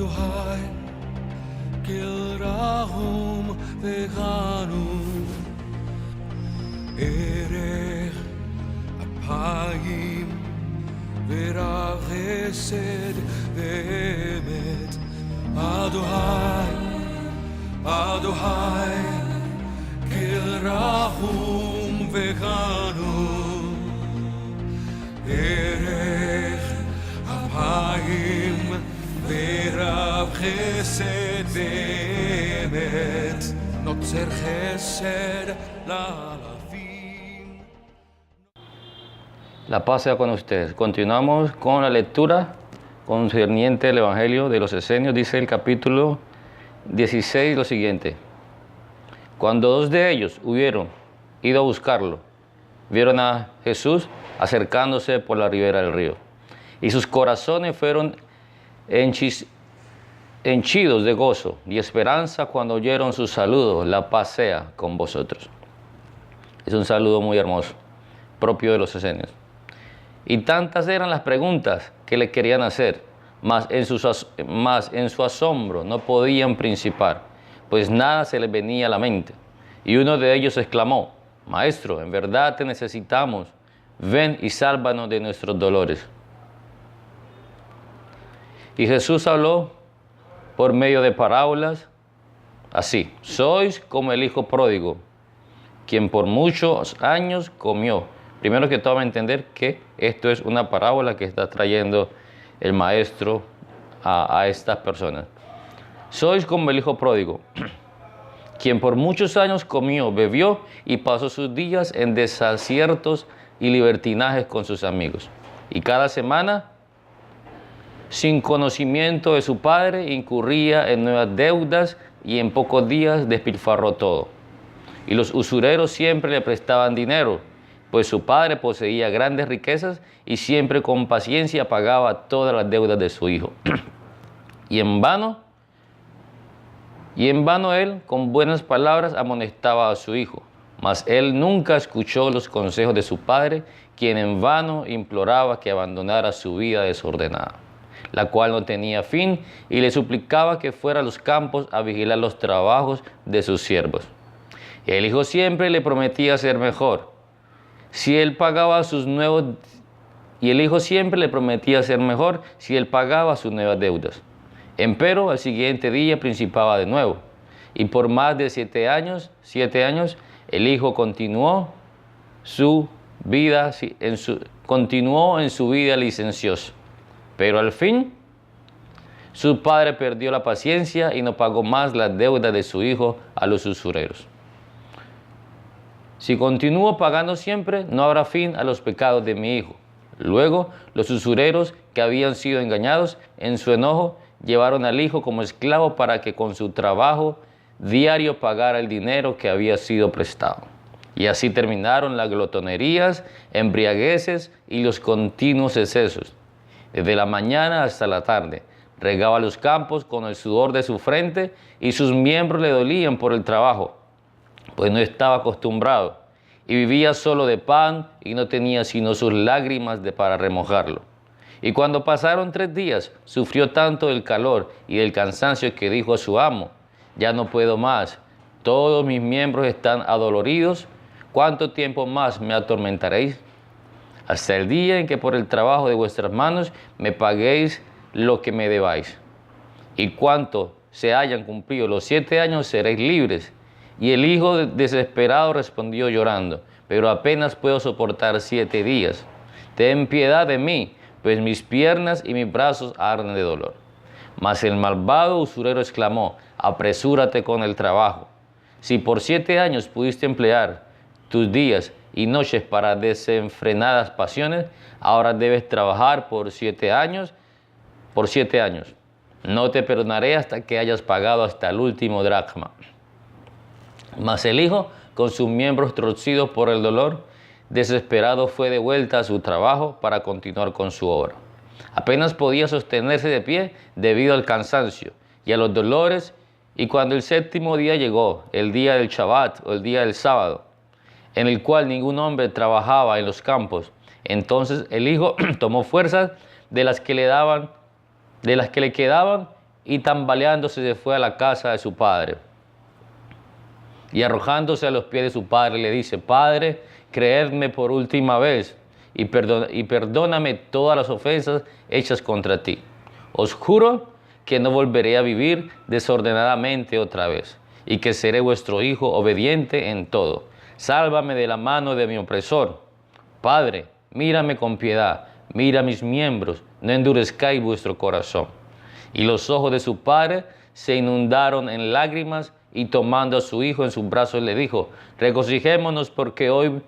Adohai Kilrahum Vechanum Erech Apayim Verav Chesed Ve'emet Adohai Adohai Kilrahum Vechanum Erech Apayim Verav Chesed Ve'emet Notzer Chesed La'alafim. La paz sea con ustedes. Continuamos con la lectura concerniente al Evangelio de los Esenios. Dice el capítulo 16 lo siguiente: cuando dos de ellos hubieron ido a buscarlo, vieron a Jesús acercándose por la ribera del río, y sus corazones fueron henchidos de gozo y esperanza cuando oyeron su saludo: la paz sea con vosotros. Es un saludo muy hermoso, propio de los esenios. Y tantas eran las preguntas que le querían hacer, mas en su asombro no podían principar, pues nada se les venía a la mente. Y uno de ellos exclamó: Maestro, en verdad te necesitamos, ven y sálvanos de nuestros dolores. Y Jesús habló por medio de parábolas así: sois como el hijo pródigo, quien por muchos años comió. Primero que todo, vamos a entender que esto es una parábola que está trayendo el maestro a estas personas. Sois como el hijo pródigo, quien por muchos años comió, bebió y pasó sus días en desaciertos y libertinajes con sus amigos. Y cada semana, sin conocimiento de su padre, incurría en nuevas deudas y en pocos días despilfarró todo. Y los usureros siempre le prestaban dinero, pues su padre poseía grandes riquezas y siempre con paciencia pagaba todas las deudas de su hijo. Y en vano él con buenas palabras amonestaba a su hijo, mas él nunca escuchó los consejos de su padre, quien en vano imploraba que abandonara su vida desordenada, la cual no tenía fin, y le suplicaba que fuera a los campos a vigilar los trabajos de sus siervos. Y el hijo siempre le prometía ser mejor, si él pagaba sus nuevas deudas. Empero al siguiente día principaba de nuevo, y por más de 7 años, el hijo continuó en su vida licenciosa. Pero al fin, su padre perdió la paciencia y no pagó más las deudas de su hijo a los usureros. Si continúo pagando siempre, no habrá fin a los pecados de mi hijo. Luego, los usureros que habían sido engañados, en su enojo, llevaron al hijo como esclavo para que con su trabajo diario pagara el dinero que había sido prestado. Y así terminaron las glotonerías, embriagueces y los continuos excesos. Desde la mañana hasta la tarde, regaba los campos con el sudor de su frente y sus miembros le dolían por el trabajo, pues no estaba acostumbrado, y vivía solo de pan y no tenía sino sus lágrimas para remojarlo. Y cuando pasaron 3 días, sufrió tanto del calor y del cansancio que dijo a su amo: ya no puedo más, todos mis miembros están adoloridos, ¿cuánto tiempo más me atormentaréis? Hasta el día en que por el trabajo de vuestras manos me paguéis lo que me debáis. Y cuanto se hayan cumplido los 7 años, seréis libres. Y el hijo desesperado respondió llorando: pero apenas puedo soportar 7 días. Ten piedad de mí, pues mis piernas y mis brazos arden de dolor. Mas el malvado usurero exclamó: apresúrate con el trabajo. Si por 7 años pudiste emplear tus días y noches para desenfrenadas pasiones, ahora debes trabajar por 7 años. No te perdonaré hasta que hayas pagado hasta el último dracma. Mas el hijo, con sus miembros torcidos por el dolor, desesperado fue de vuelta a su trabajo para continuar con su obra. Apenas podía sostenerse de pie debido al cansancio y a los dolores, y cuando el 7º día llegó, el día del Shabbat o el día del sábado, en el cual ningún hombre trabajaba en los campos, entonces el hijo tomó fuerzas de las que le quedaban y tambaleándose se fue a la casa de su padre. Y arrojándose a los pies de su padre le dice: Padre, creedme por última vez y perdóname todas las ofensas hechas contra ti. Os juro que no volveré a vivir desordenadamente otra vez, y que seré vuestro hijo obediente en todo. Sálvame de la mano de mi opresor. Padre, mírame con piedad, mira mis miembros, no endurezcáis vuestro corazón. Y los ojos de su padre se inundaron en lágrimas, y tomando a su hijo en sus brazos le dijo: Regocijémonos, porque hoy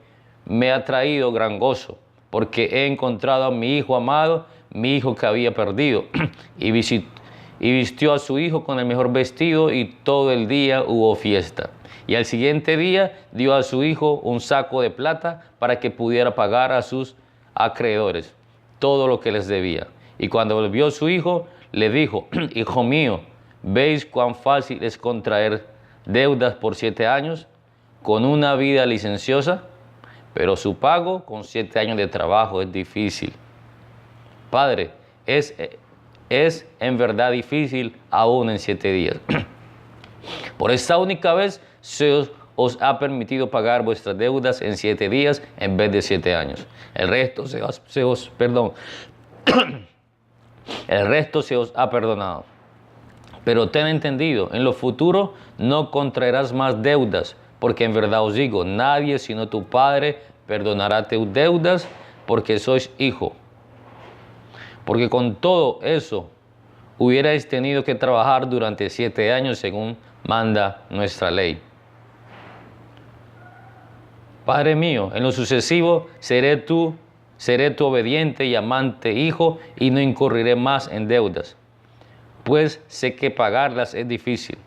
me ha traído gran gozo, porque he encontrado a mi hijo amado, mi hijo que había perdido. Y vistió a su hijo con el mejor vestido, y todo el día hubo fiesta. Y al siguiente día dio a su hijo un saco de plata para que pudiera pagar a sus acreedores todo lo que les debía. Y cuando volvió su hijo, le dijo: Hijo mío, ¿veis cuán fácil es contraer deudas por 7 años con una vida licenciosa? Pero su pago con 7 años de trabajo es difícil. Padre, es en verdad difícil aún en 7 días. Por esta única vez os ha permitido pagar vuestras deudas en 7 días en vez de 7 años. El resto se os ha perdonado. Pero ten entendido, en lo futuro no contraerás más deudas, porque en verdad os digo, nadie sino tu Padre perdonará tus deudas, porque sois hijo. Porque con todo eso hubierais tenido que trabajar durante 7 años según manda nuestra ley. Padre mío, en lo sucesivo seré tu obediente y amante hijo, y no incurriré más en deudas, pues sé que pagarlas es difícil.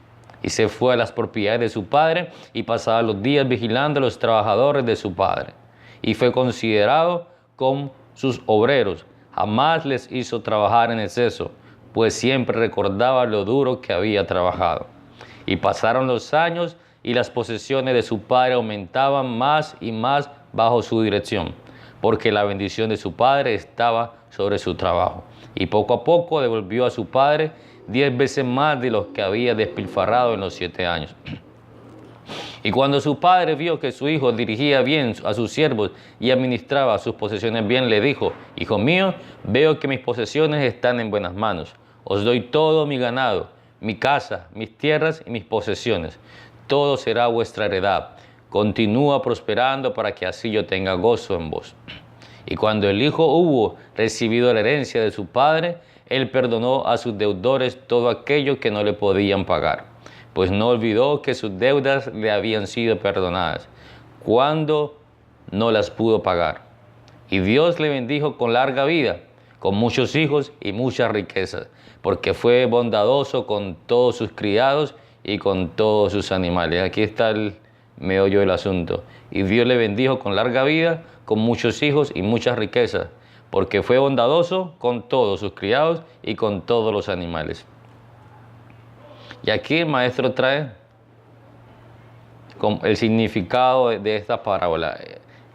Y se fue a las propiedades de su padre, y pasaba los días vigilando a los trabajadores de su padre. Y fue considerado con sus obreros. Jamás les hizo trabajar en exceso, pues siempre recordaba lo duro que había trabajado. Y pasaron los años, y las posesiones de su padre aumentaban más y más bajo su dirección, porque la bendición de su padre estaba sobre su trabajo. Y poco a poco devolvió a su padre 10 veces más de lo que había despilfarrado en los 7 años. Y cuando su padre vio que su hijo dirigía bien a sus siervos y administraba sus posesiones bien, le dijo: Hijo mío, veo que mis posesiones están en buenas manos. Os doy todo mi ganado, mi casa, mis tierras y mis posesiones. Todo será vuestra heredad. Continúa prosperando para que así yo tenga gozo en vos. Y cuando el hijo hubo recibido la herencia de su padre, él perdonó a sus deudores todo aquello que no le podían pagar, pues no olvidó que sus deudas le habían sido perdonadas cuando no las pudo pagar. Y Dios le bendijo con larga vida, con muchos hijos y muchas riquezas, porque fue bondadoso con todos sus criados y con todos sus animales. Aquí está el meollo del asunto. Y Dios le bendijo con larga vida, con muchos hijos y muchas riquezas, porque fue bondadoso con todos sus criados y con todos los animales. Y aquí el maestro trae el significado de esta parábola.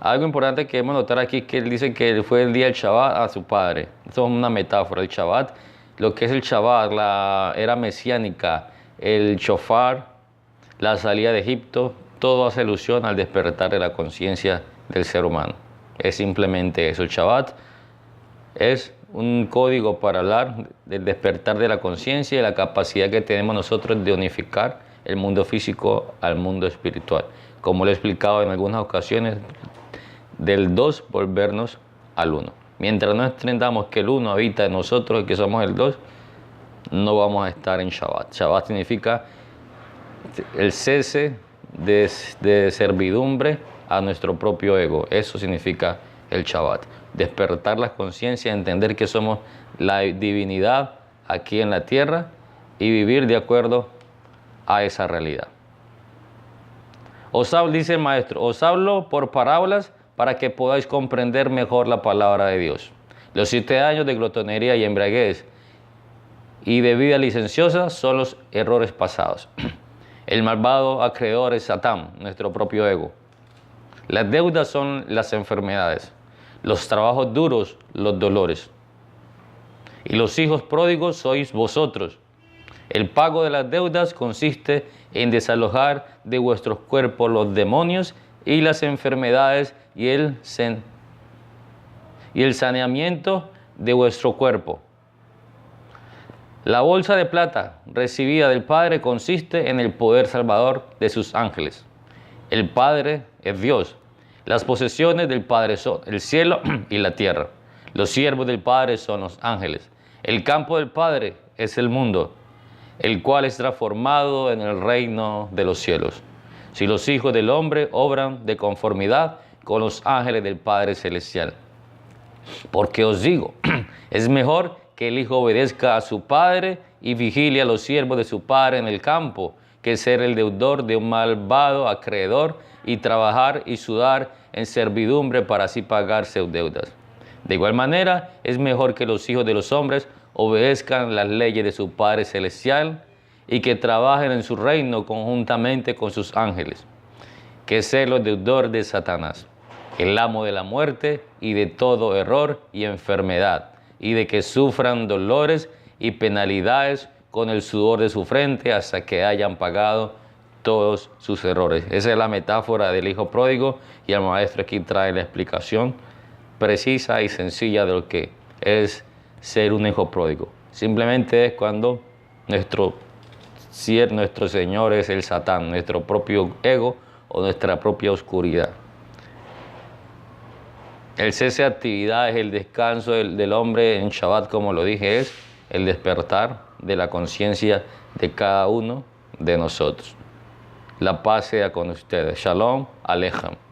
Algo importante que debemos notar aquí es que él dice que fue el día del Shabbat a su padre. Esto es una metáfora. El Shabbat, lo que es el Shabbat, la era mesiánica, el shofar, la salida de Egipto, todo hace alusión al despertar de la conciencia del ser humano. Es simplemente eso. El Shabbat es un código para hablar del despertar de la conciencia y la capacidad que tenemos nosotros de unificar el mundo físico al mundo espiritual. Como lo he explicado en algunas ocasiones, del 2 volvernos al 1. Mientras no entendamos que el 1 habita en nosotros y que somos el 2, no vamos a estar en Shabbat. Shabbat significa el cese de servidumbre a nuestro propio ego. Eso significa el Shabbat. Despertar la conciencia, entender que somos la divinidad aquí en la tierra y vivir de acuerdo a esa realidad. Dice el maestro, os hablo por parábolas para que podáis comprender mejor la palabra de Dios. Los 7 años de glotonería y embriaguez y de vida licenciosa son los errores pasados. El malvado acreedor es Satán, nuestro propio ego. Las deudas son las enfermedades. Los trabajos duros, los dolores. Y los hijos pródigos sois vosotros. El pago de las deudas consiste en desalojar de vuestros cuerpos los demonios y las enfermedades y el saneamiento de vuestro cuerpo. La bolsa de plata recibida del Padre consiste en el poder salvador de sus ángeles. El Padre es Dios. Las posesiones del Padre son el cielo y la tierra. Los siervos del Padre son los ángeles. El campo del Padre es el mundo, el cual es transformado en el reino de los cielos. Si los hijos del hombre obran de conformidad con los ángeles del Padre celestial. Porque os digo, es mejor que el hijo obedezca a su padre y vigile a los siervos de su padre en el campo, que ser el deudor de un malvado acreedor y trabajar y sudar en servidumbre para así pagar sus deudas. De igual manera, es mejor que los hijos de los hombres obedezcan las leyes de su Padre Celestial y que trabajen en su reino conjuntamente con sus ángeles, que ser los deudores de Satanás, el amo de la muerte y de todo error y enfermedad, y de que sufran dolores y penalidades con el sudor de su frente hasta que hayan pagado todos sus errores. Esa es la metáfora del hijo pródigo y el maestro aquí trae la explicación precisa y sencilla de lo que es ser un hijo pródigo. Simplemente es cuando nuestro Señor es el Satán, nuestro propio ego o nuestra propia oscuridad. El cese de actividades, el descanso del hombre en Shabbat, como lo dije, es el despertar de la conciencia de cada uno de nosotros. La paz sea con ustedes. Shalom Aleichem.